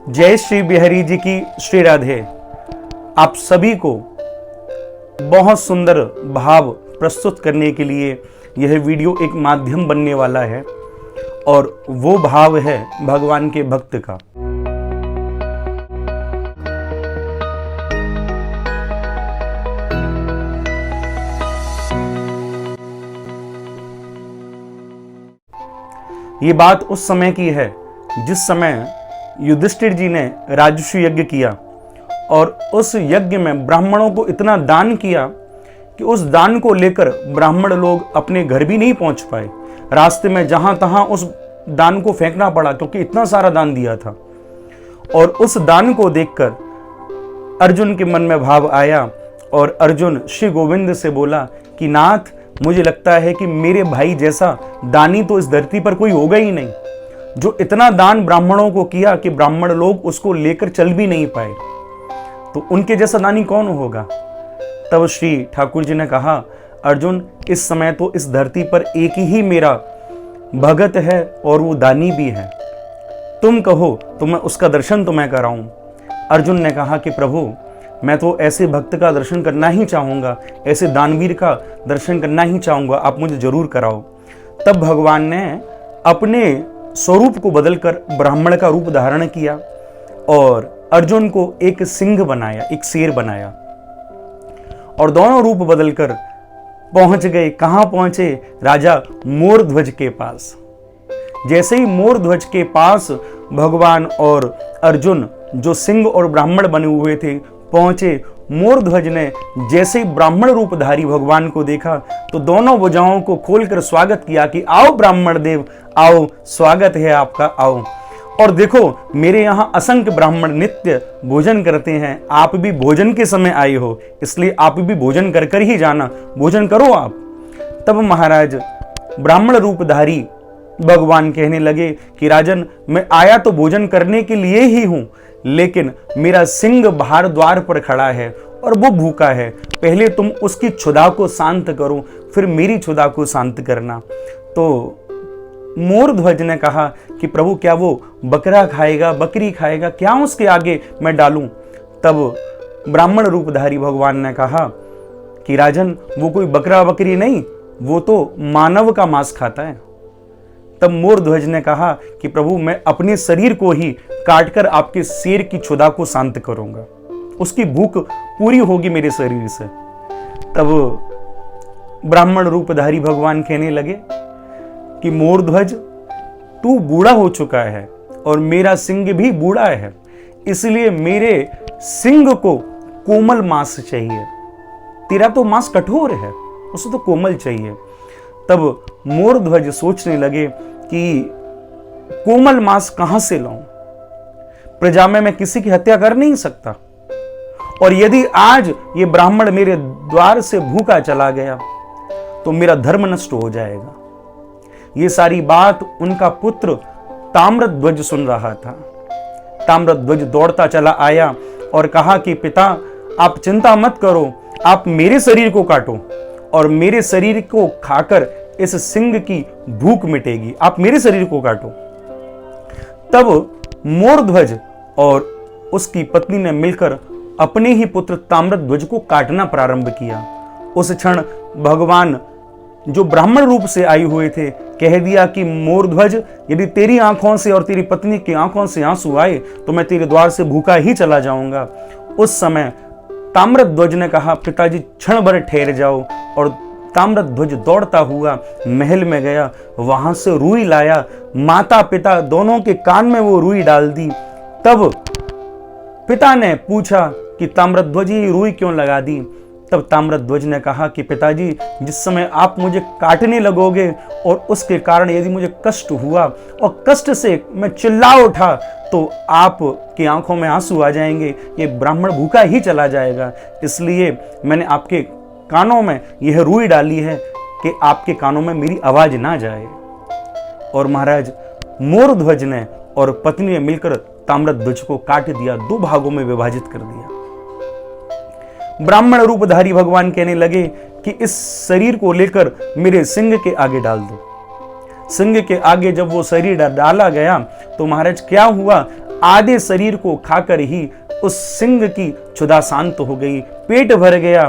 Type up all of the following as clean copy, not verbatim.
जय श्री बिहारी जी की श्री राधे। आप सभी को बहुत सुंदर भाव प्रस्तुत करने के लिए यह वीडियो एक माध्यम बनने वाला है और वो भाव है भगवान के भक्त का। ये बात उस समय की है जिस समय युधिष्ठिर जी ने राजसूय यज्ञ किया और उस यज्ञ में ब्राह्मणों को इतना दान किया कि उस दान को लेकर ब्राह्मण लोग अपने घर भी नहीं पहुंच पाए। रास्ते में जहां तहां उस दान को फेंकना पड़ा क्योंकि इतना सारा दान दिया था। और उस दान को देखकर अर्जुन के मन में भाव आया और अर्जुन श्री गोविंद से बोला कि नाथ, मुझे लगता है कि मेरे भाई जैसा दानी तो इस धरती पर कोई होगा ही नहीं, जो इतना दान ब्राह्मणों को किया कि ब्राह्मण लोग उसको लेकर चल भी नहीं पाए। तो उनके जैसा दानी कौन होगा? तब श्री ठाकुर जी ने कहा, अर्जुन, इस समय तो इस धरती पर एक ही मेरा भगत है और वो दानी भी है। तुम कहो तो मैं उसका दर्शन तुम्हें कराऊं। अर्जुन ने कहा कि प्रभु, मैं तो ऐसे भक्त का दर्शन करना ही चाहूंगा, ऐसे दानवीर का दर्शन करना ही चाहूंगा, आप मुझे जरूर कराओ। तब भगवान ने अपने स्वरूप को बदलकर ब्राह्मण का रूप धारण किया और अर्जुन को एक सिंह बनाया, एक शेर बनाया और दोनों रूप बदलकर पहुंच गए। कहां पहुंचे? राजा मोरध्वज के पास। जैसे ही मोरध्वज के पास भगवान और अर्जुन, जो सिंह और ब्राह्मण बने हुए थे, पहुंचे, मोरध्वज ने जैसे ही ब्राह्मण रूपधारी भगवान को देखा तो दोनों भुजाओं को खोलकर स्वागत किया कि आओ ब्राह्मण देव, आओ, स्वागत है आपका, आओ। और देखो, मेरे यहाँ असंख्य ब्राह्मण नित्य भोजन करते हैं, आप भी भोजन के समय आए हो, इसलिए आप भी भोजन कर कर ही जाना, भोजन करो आप। तब महाराज ब्राह्मण रूपधारी भगवान कहने लगे कि राजन, मैं आया तो भोजन करने के लिए ही हूं, लेकिन मेरा सिंह बाहर द्वार पर खड़ा है और वो भूखा है। पहले तुम उसकी क्षुधा को शांत करो, फिर मेरी क्षुधा को शांत करना। तो मोरध्वज ने कहा कि प्रभु, क्या वो बकरा खाएगा, बकरी खाएगा, क्या उसके आगे मैं डालूं? तब ब्राह्मण रूपधारी भगवान ने कहा कि राजन, वो कोई बकरा बकरी नहीं, वो तो मानव का मांस खाता है। तब मोरध्वज ने कहा कि प्रभु, मैं अपने शरीर को ही काटकर आपके शेर की क्षुधा को शांत करूंगा, उसकी भूख पूरी होगी मेरे शरीर से। तब ब्राह्मण रूपधारी भगवान कहने लगे कि मोरध्वज, तू बूढ़ा हो चुका है और मेरा सिंह भी बूढ़ा है, इसलिए मेरे सिंह को कोमल मांस चाहिए। तेरा तो मांस कठोर है, उसे तो कोमल चाहिए। तब मोरध्वज सोचने लगे कि कोमल मांस कहां से लाऊं? प्रजा में मैं किसी की हत्या कर नहीं सकता, और यदि आज ये ब्राह्मण मेरे द्वार से भूखा चला गया तो मेरा धर्म नष्ट हो जाएगा। ये सारी बात उनका पुत्र ताम्रध्वज सुन रहा था। ताम्रध्वज दौड़ता चला आया और कहा कि पिता, आप चिंता मत करो, आप मेरे शरीर को काटो और मेरे शरीर को खाकर इस सिंह की भूख मिटेगी, आप मेरे शरीर को काटो। तब मोरध्वज और उसकी पत्नी ने मिलकर अपने ही पुत्र ताम्रध्वज को काटना प्रारंभ किया। उस क्षण भगवान, जो ब्राह्मण रूप से आए हुए थे, कह दिया कि मोरध्वज, यदि तेरी आंखों से और तेरी पत्नी की आंखों से आंसू आए तो मैं तेरे द्वार से भूखा ही चला जाऊंगा। उस समय ताम्रध्वज ने कहा, पिताजी क्षण भर ठहर जाओ, और ताम्रध्वज दौड़ता हुआ महल में गया, वहां से रुई लाया, माता पिता दोनों के कान में वो रुई डाल दी। तब पिता ने पूछा कि ताम्रध्वज, ये रुई क्यों लगा दी? तब ताम्रध्वज ने कहा कि पिताजी, जिस समय आप मुझे काटने लगोगे और उसके कारण यदि मुझे कष्ट हुआ और कष्ट से मैं चिल्ला उठा तो आपकी आंखों में आंसू आ जाएंगे, ये ब्राह्मण भूखा ही चला जाएगा, इसलिए मैंने आपके कानों में यह रुई डाली है कि आपके कानों में मेरी आवाज ना जाए। और महाराज मोरध्वज ने और पत्नी ने मिलकर ताम्रध्वज को काट दिया, दो भागों में विभाजित कर दिया। ब्राह्मण रूपधारी भगवान कहने लगे कि इस शरीर को लेकर मेरे सिंह के आगे डाल दो। सिंह के आगे जब वो शरीर डाला गया तो महाराज क्या हुआ, आधे शरीर को खाकर ही उस सिंह की क्षुधा शांत हो गई, पेट भर गया।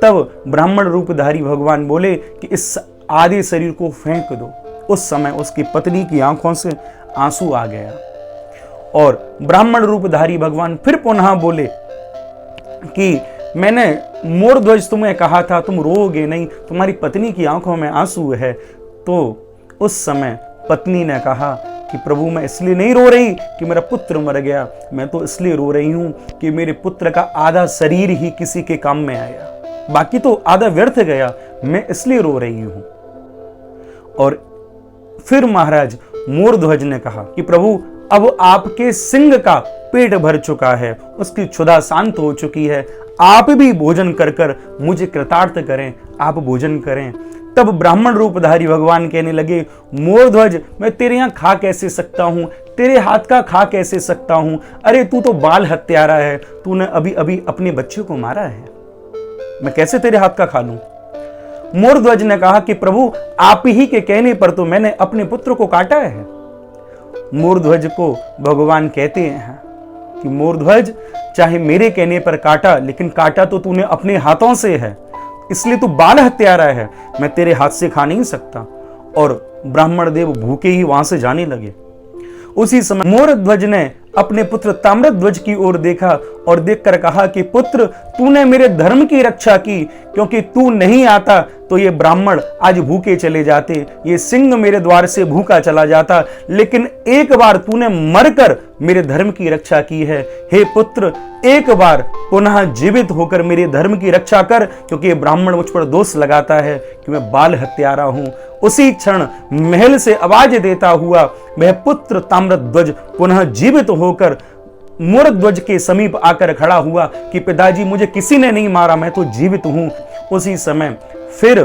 तब ब्राह्मण रूपधारी भगवान बोले कि इस आधे शरीर को फेंक दो। उस समय उसकी पत्नी की आंखों से आंसू आ गया और ब्राह्मण रूपधारी भगवान फिर पुनः बोले कि मैंने मोर ध्वज तुम्हें कहा था तुम रोओगे नहीं, तुम्हारी पत्नी की आंखों में आंसू है। तो उस समय पत्नी ने कहा कि प्रभु मैं इसलिए नहीं रो रही कि मेरा पुत्र मर गया, मैं तो इसलिए रो रही हूं कि मेरे पुत्र का आधा शरीर ही किसी के काम में आया, बाकी तो आधा व्यर्थ गया, मैं इसलिए रो रही हूं। और फिर महाराज मोरध्वज ने कहा कि प्रभु अब आपके सिंह का पेट भर चुका है, उसकी क्षुधा शांत हो चुकी है, आप भी भोजन कर कर मुझे कृतार्थ करें, आप भोजन करें। तब ब्राह्मण रूपधारी भगवान कहने लगे, मोरध्वज मैं तेरे यहाँ खा कैसे सकता हूं, तेरे हाथ का खा कैसे सकता हूं, अरे तू तो बाल हत्यारा है, तूने अभी अभी अपने बच्चे को मारा है, मैं कैसे तेरे हाथ का खा लूं। मोरध्वज ने कहा कि प्रभु आप ही के कहने पर तो मैंने अपने पुत्र को काटा है। मोरध्वज को भगवान कहते हैं कि मोरध्वज चाहे मेरे कहने पर काटा, लेकिन काटा तो तूने अपने हाथों से है, इसलिए तू बाल हत्यारा है, मैं तेरे हाथ से खा नहीं सकता। और ब्राह्मण देव भूखे ही वहां से जाने लगे। उसी समय मोरध्वज ने अपने पुत्र ताम्रध्वज की ओर देखा और देखकर कहा कि पुत्र तूने मेरे धर्म की रक्षा की, क्योंकि तू नहीं आता तो ये ब्राह्मण आज भूखे चले जाते, ये सिंह मेरे द्वार से भूखा चला जाता, लेकिन एक बार तूने मरकर मेरे धर्म की रक्षा की है। हे पुत्र एक बार पुनः जीवित होकर मेरे धर्म की रक्षा कर, क्योंकि ये ब्राह्मण मुझ पर दोष लगाता है कि मैं बाल हत्यारा हूं। उसी क्षण महल से आवाज देता हुआ वह पुत्र ताम्रध्वज पुनः जीवित होकर मोरध्वज के समीप आकर खड़ा हुआ कि पिताजी मुझे किसी ने नहीं मारा, मैं तो जीवित हूं। उसी समय फिर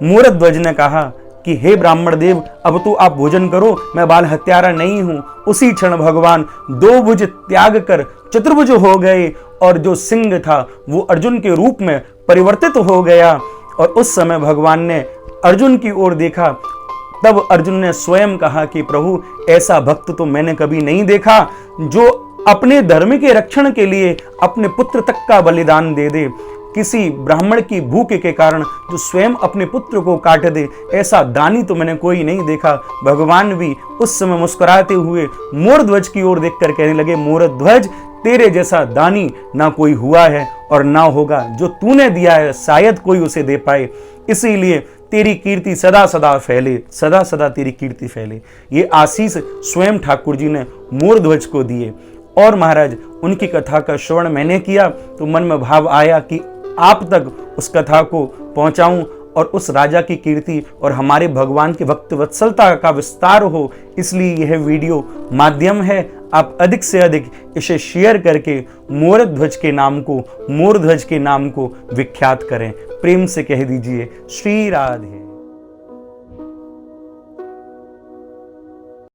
मोरध्वज ने कहा कि हे ब्राह्मण देव अब तो आप भोजन करो, मैं बाल हत्यारा नहीं हूं। उसी क्षण भगवान दो भुज त्याग कर चतुर्भुज हो गए और जो सिंह था वो अर्जुन के रूप में परिवर्तित हो गया। और उस समय भगवान ने अर्जुन की ओर देखा, तब अर्जुन ने स्वयं कहा कि प्रभु ऐसा भक्त तो मैंने कभी नहीं देखा जो अपने धर्म के रक्षण के लिए अपने पुत्र तक का बलिदान दे दे। किसी ब्राह्मण की भूख के कारण जो स्वयं अपने पुत्र को काट दे, ऐसा दानी तो मैंने कोई नहीं देखा। भगवान भी उस समय मुस्कुराते हुए मोरध्वज की ओर देखकर कहने लगे, मोरध्वज तेरे जैसा दानी ना कोई हुआ है और ना होगा, जो तूने दिया है शायद कोई उसे दे पाए, इसीलिए तेरी कीर्ति सदा सदा फैले, सदा सदा तेरी कीर्ति फैले। ये आशीष स्वयं ठाकुर जी ने मोरध्वज को दिए। और महाराज उनकी कथा का श्रवण मैंने किया तो मन में भाव आया कि आप तक उस कथा को पहुंचाऊं और उस राजा की कीर्ति और हमारे भगवान की भक्त वत्सलता का विस्तार हो, इसलिए यह वीडियो माध्यम है। आप अधिक से अधिक इसे शेयर करके मोरध्वज के नाम को, मोरध्वज के नाम को विख्यात करें। प्रेम से कह दीजिए श्री राधे।